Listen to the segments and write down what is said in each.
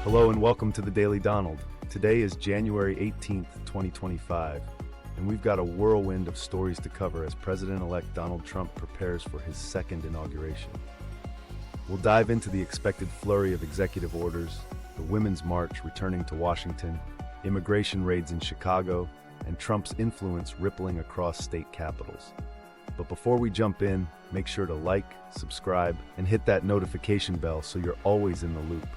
Hello and welcome to the Daily Donald. Today is January 18th, 2025, and we've got a whirlwind of stories to cover as President-elect Donald Trump prepares for his second inauguration. We'll dive into the expected flurry of executive orders, the Women's March returning to Washington, immigration raids in Chicago, and Trump's influence rippling across state capitals. But before we jump in, make sure to like, subscribe, and hit that notification bell so you're always in the loop.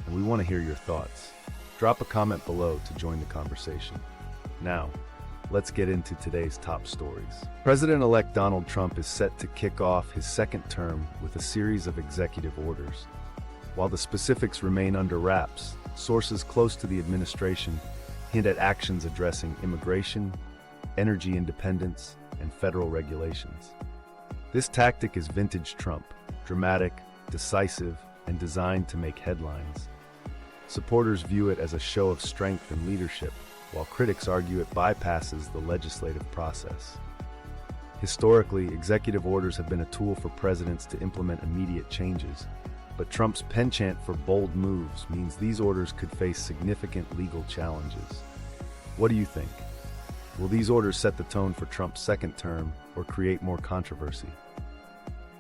And we want to hear your thoughts. Drop a comment below to join the conversation. Now, let's get into today's top stories. President-elect Donald Trump is set to kick off his second term with a series of executive orders. While the specifics remain under wraps, sources close to the administration hint at actions addressing immigration, energy independence, and federal regulations. This tactic is vintage Trump, dramatic, decisive, and designed to make headlines. Supporters view it as a show of strength and leadership, while critics argue it bypasses the legislative process. Historically, executive orders have been a tool for presidents to implement immediate changes, but Trump's penchant for bold moves means these orders could face significant legal challenges. What do you think? Will these orders set the tone for Trump's second term or create more controversy?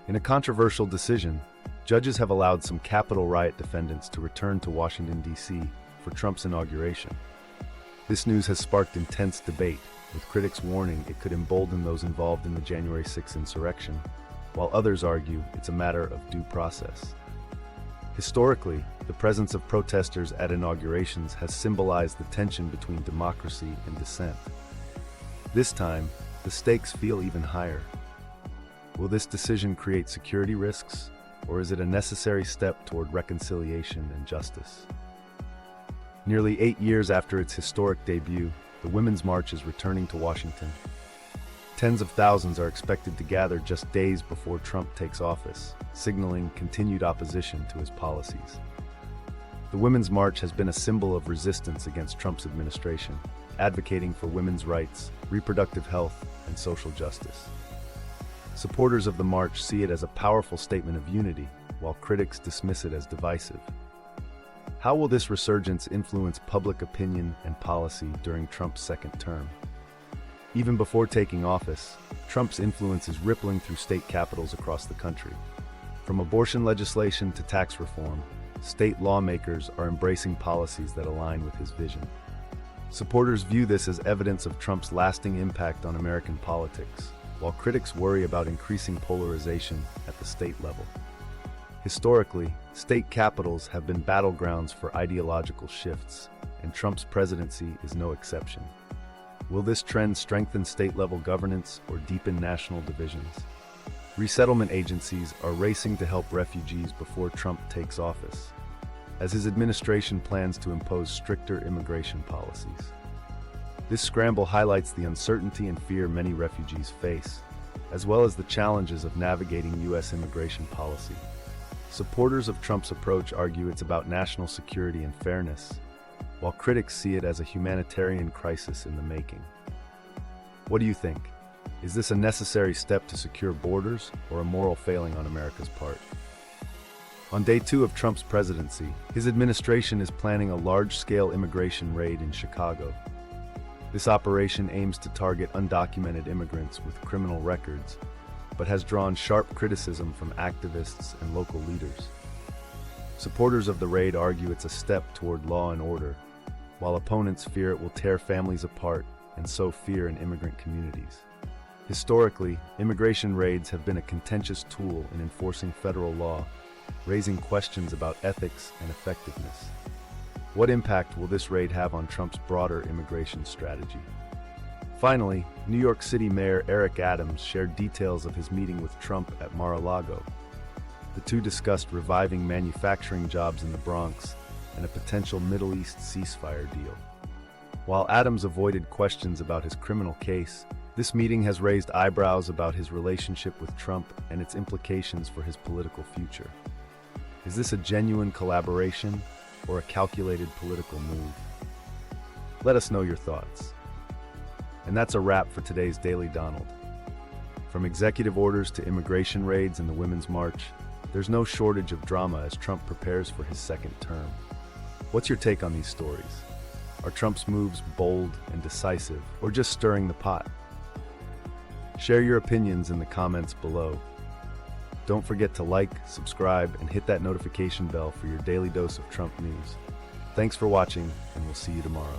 In a controversial decision, judges have allowed some Capitol riot defendants to return to Washington, D.C. for Trump's inauguration. This news has sparked intense debate, with critics warning it could embolden those involved in the January 6th insurrection, while others argue it's a matter of due process. Historically, the presence of protesters at inaugurations has symbolized the tension between democracy and dissent. This time, the stakes feel even higher. Will this decision create security risks, or is it a necessary step toward reconciliation and justice? Nearly 8 years after its historic debut, the Women's March is returning to Washington. Tens of thousands are expected to gather just days before Trump takes office, signaling continued opposition to his policies. The Women's March has been a symbol of resistance against Trump's administration, advocating for women's rights, reproductive health, and social justice. Supporters of the march see it as a powerful statement of unity, while critics dismiss it as divisive. How will this resurgence influence public opinion and policy during Trump's second term? Even before taking office, Trump's influence is rippling through state capitals across the country. From abortion legislation to tax reform, state lawmakers are embracing policies that align with his vision. Supporters view this as evidence of Trump's lasting impact on American politics, while critics worry about increasing polarization at the state level. Historically, state capitals have been battlegrounds for ideological shifts, and Trump's presidency is no exception. Will this trend strengthen state-level governance or deepen national divisions? Resettlement agencies are racing to help refugees before Trump takes office, as his administration plans to impose stricter immigration policies. This scramble highlights the uncertainty and fear many refugees face, as well as the challenges of navigating U.S. immigration policy. Supporters of Trump's approach argue it's about national security and fairness, while critics see it as a humanitarian crisis in the making. What do you think? Is this a necessary step to secure borders or a moral failing on America's part? On day 2 of Trump's presidency, his administration is planning a large-scale immigration raid in Chicago. This operation aims to target undocumented immigrants with criminal records, but has drawn sharp criticism from activists and local leaders. Supporters of the raid argue it's a step toward law and order, while opponents fear it will tear families apart and sow fear in immigrant communities. Historically, immigration raids have been a contentious tool in enforcing federal law, raising questions about ethics and effectiveness. What impact will this raid have on Trump's broader immigration strategy? Finally, New York City Mayor Eric Adams shared details of his meeting with Trump at Mar-a-Lago. The two discussed reviving manufacturing jobs in the Bronx and a potential Middle East ceasefire deal. While Adams avoided questions about his criminal case, this meeting has raised eyebrows about his relationship with Trump and its implications for his political future. Is this a genuine collaboration or a calculated political move? Let us know your thoughts. And that's a wrap for today's Daily Donald. From executive orders to immigration raids and the Women's March, there's no shortage of drama as Trump prepares for his second term. What's your take on these stories? Are Trump's moves bold and decisive, or just stirring the pot? Share your opinions in the comments below. Don't forget to like, subscribe, and hit that notification bell for your daily dose of Trump news. Thanks for watching, and we'll see you tomorrow.